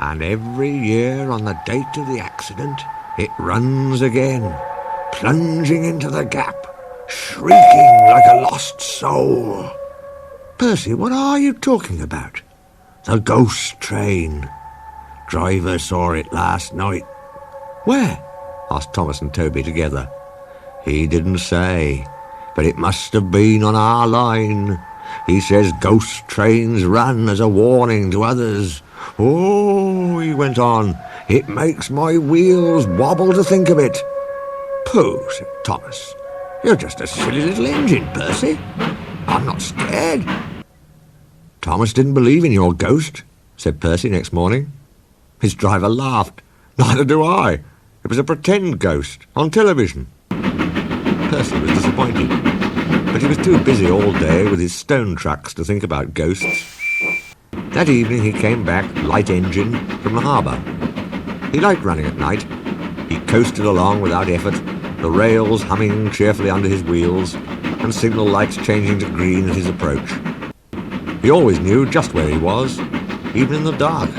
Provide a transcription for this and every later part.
And every year on the date of the accident, it runs again, plunging into the gap, shrieking like a lost soul. Percy, what are you talking about? The ghost train. Driver saw it last night. Where? Asked Thomas and Toby together. He didn't say, but it must have been on our line. He says ghost trains run as a warning to others. Oh, he went on, it makes my wheels wobble to think of it. Pooh, said Thomas. You're just a silly little engine, Percy. I'm not scared. Thomas didn't believe in your ghost, said Percy next morning. His driver laughed. Neither do I. It was a pretend ghost on television. Percy was disappointed, but he was too busy all day with his stone trucks to think about ghosts. That evening he came back, light engine, from the harbour. He liked running at night. He coasted along without effort, the rails humming cheerfully under his wheels, and signal lights changing to green at his approach. He always knew just where he was, even in the dark.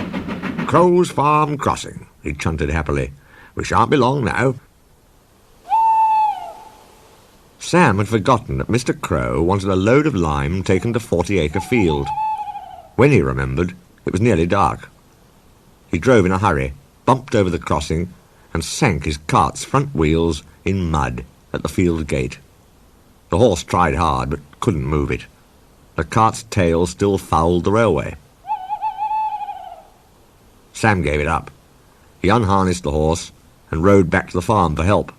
Crow's Farm Crossing, he chanted happily. We shan't be long now. Sam had forgotten that Mr. Crow wanted a load of lime taken to 40-acre field. When he remembered, it was nearly dark. He drove in a hurry, bumped over the crossing, and sank his cart's front wheels in mud at the field gate. The horse tried hard, but couldn't move it. The cart's tail still fouled the railway. Sam gave it up. He unharnessed the horse and rode back to the farm for help.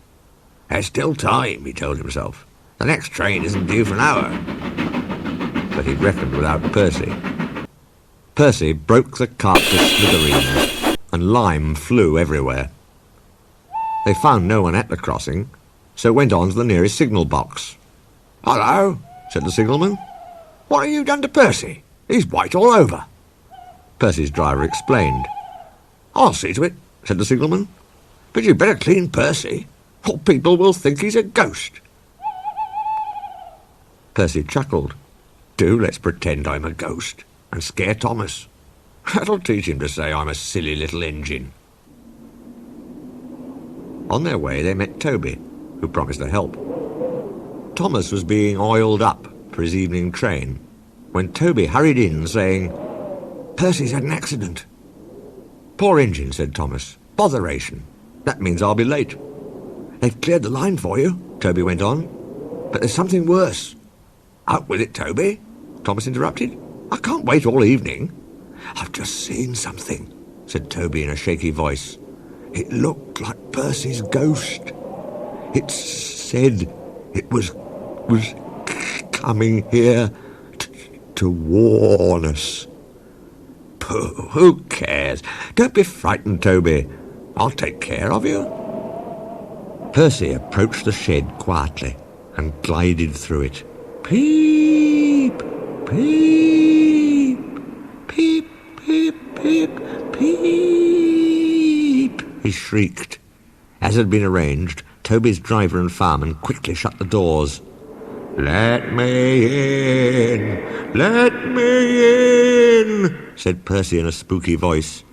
There's still time, he told himself. The next train isn't due for an hour. But he'd reckoned without Percy. Percy broke the cart to smithereens, and lime flew everywhere. They found no one at the crossing, so went on to the nearest signal box. Hello, said the signalman. What have you done to Percy? He's white all over. Percy's driver explained. I'll see to it, said the signalman. But you'd better clean Percy, or people will think he's a ghost. Percy chuckled. Do let's pretend I'm a ghost and scare Thomas. That'll teach him to say I'm a silly little engine. On their way they met Toby, who promised to help. Thomas was being oiled up for his evening train when Toby hurried in saying, Percy's had an accident. Poor engine, said Thomas. Botheration. That means I'll be late. They've cleared the line for you, Toby went on. But there's something worse. Out with it, Toby, Thomas interrupted. I can't wait all evening. I've just seen something, said Toby in a shaky voice. It looked like Percy's ghost. It said it was coming here to warn us. Pooh, who cares? Don't be frightened, Toby. I'll take care of you. Percy approached the shed quietly and glided through it. Peep, peep, peep, peep, peep, peep, he shrieked. As had been arranged, Toby's driver and fireman quickly shut the doors. Let me in, let me in, said Percy in a spooky voice.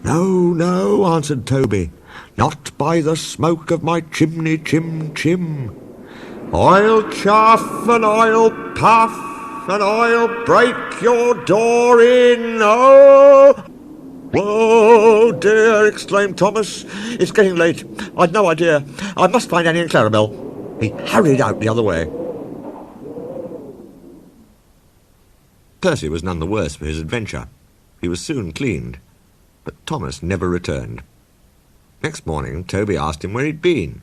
No, no, answered Toby, not by the smoke of my chimney, chim. I'll chaff and I'll puff and I'll break your door in, oh! Whoa, dear, exclaimed Thomas. It's getting late. I'd no idea. I must find Annie and Clarabel. He hurried out the other way. Percy was none the worse for his adventure. He was soon cleaned, but Thomas never returned. Next morning, Toby asked him where he'd been.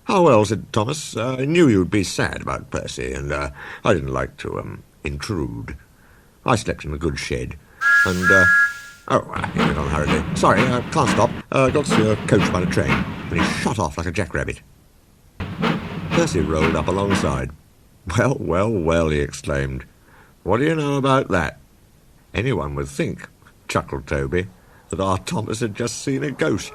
Oh, well, said Thomas, I knew you'd be sad about Percy, and I didn't like to, intrude. I slept in a good shed, and, he went on hurriedly. Sorry, I can't stop. Got to see a coach by the train, and he shot off like a jackrabbit. Percy rolled up alongside. Well, well, well, he exclaimed. What do you know about that? Anyone would think, chuckled Toby, that our Thomas had just seen a ghost.